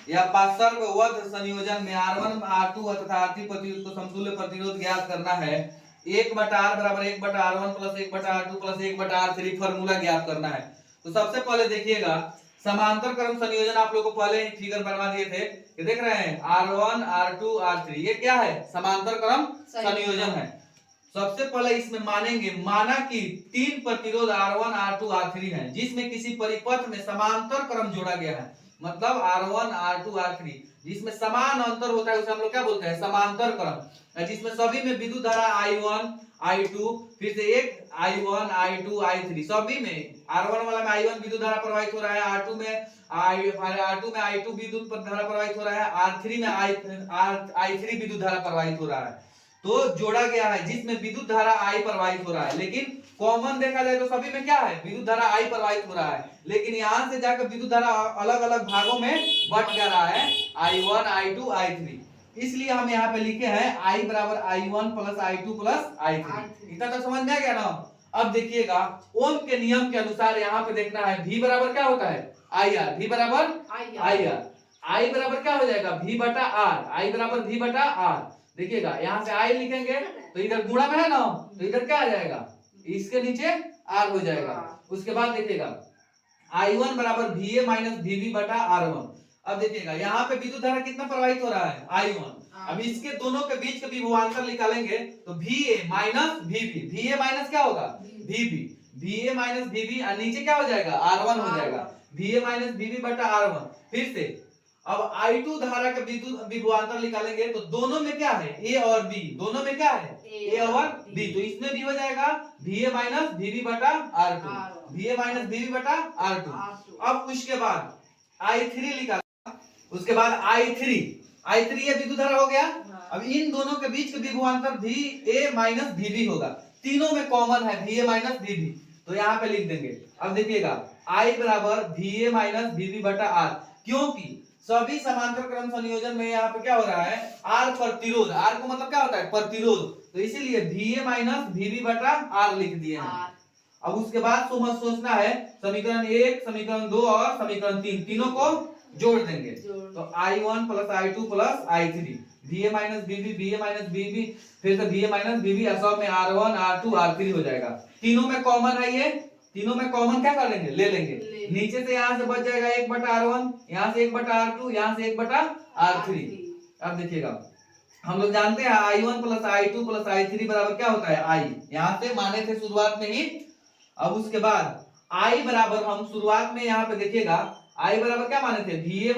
या पार्श्ववत संयोजन में R1 R2 तथा R3 प्रतिरोध को समतुल्य प्रतिरोध ज्ञात करना है। 1/R बराबर 1/R1 plus 1/R2 plus 1/R3 formula ज्ञात करना है। तो सबसे पहले देखिएगा समांतर क्रम संयोजन आप लोगों को पहले ही फिगर बनवा दिए थे, ये देख रहे हैं R1 R2 R3, ये क्या है? समांतर क्रम संयोजन है। सबसे पहले इसमें माना कि 3 प्रतिरोध R1 R2 R3 हैं, जिसमें किसी परिपथ में समांतर क्रम जोड़ा गया है। मतलब R1 R2 R3 जिसमें समान अंतर होता है उसे हम लोग क्या बोलते हैं? समांतर क्रम। जिसमें सभी में विद्युत धारा I1 I2 फिर से एक I1 I2 I3 सभी में R1 वाला में I1 विद्युत धारा प्रवाहित हो रहा है, R2 में I2 विद्युत धारा प्रवाहित हो रहा है, R3 में I3 विद्युत धारा प्रवाहित हो रहा है। तो जोड़ा गया है जिसमें विद्युत धारा I प्रवाहित हो रहा है, लेकिन कॉमन देखा जाए तो सभी में क्या है? विद्युत धारा I प्रवाहित हो रहा है, लेकिन यहां से जाकर विद्युत धारा अलग अलग भागों में बट जा रहा है, I1 I2 I3। इसलिए हम यहाँ पे लिखे हैं I बराबर I1 plus I2 plus I3। इतना तो समझ में आ गया ना? अब देखिएगा ओम के नियम के अनुसार यहाँ पे देखना है V बराबर क्या होता है? IR। V बराबर IR। I बराबर क्या हो जाएगा? V बटा R। I बराबर V बटा R। देखिएगा यहाँ से I लिखेंगे तो इधर गुणा में है ना, तो इधर क्या आ जाएगा? इसके नीचे R हो जाएगा। उसके बाद देखिएगा I1 बराबर VA माइनस VB बटा R1। अब देखिएगा यहाँ पे विद्युत धारा कितना प्रवाहित हो रहा है? I1। अब इसके दोनों के बीच का विभवांतर निकालेंगे तो VA minus VB, VA minus क्या होगा? VB, VA माइनस VB और नीचे क्या हो जाएगा? R1 हो जाएगा। VA माइनस VB बटा R1। फिर से अब I2 धारा का विद्युत विभवांतर निकालेंगे तो दोनों में क्या है? A और B, दोनों में क्या है? A और B। तो इसमें भी हो जाएगा VA माइनस VB बटा R2, VA माइनस VB बटा R2। अब उसके बाद I3 निकाल, उसके बाद I3 ये विद्युत धारा हो गया। अब इन दोनों के बीच का विभवांतर VA माइनस VB होगा, तीनों में कॉमन है VA माइनस VB, तो यहाँ पे लिख देंगे। अब देखिएगा I बराबर VA माइनस VB बटा R, क्योंकि सभी समांतर क्रम संयोजन में यहाँ पे क्या हो रहा है? R प्रतिरोध, R को मतलब क्या होता है? प्रतिरोध, तो इसीलिए VA माइनस VB बटा R लिख दिए हैं। अब उसके बाद सोचना है समीकरण 1, समीकरण 2 और समीकरण 3, तीनों को जोड़ देंगे तो I1 plus I2 plus I3, VA minus VB, VA minus VB फिर से VA माइनस VB, सब में R1 R2 R3 हो जाएगा। तीनों में कॉमन है, ये तीनों में कॉमन क्या कर लेंगे? ले लेंगे। नीचे से यहाँ से बच जाएगा 1/R1, यहाँ से 1/R2, यहाँ से 1/R3। अब देखिएगा हम लोग जानते हैं I1 plus I2 plus I3 बराबर क्या होता है? I, यहाँ से माने थे शुरुआत में ही। अब उसके बाद I बराबर हम शुरुआत में यहाँ पे देखिएगा I बराबर क्या माने थे? VA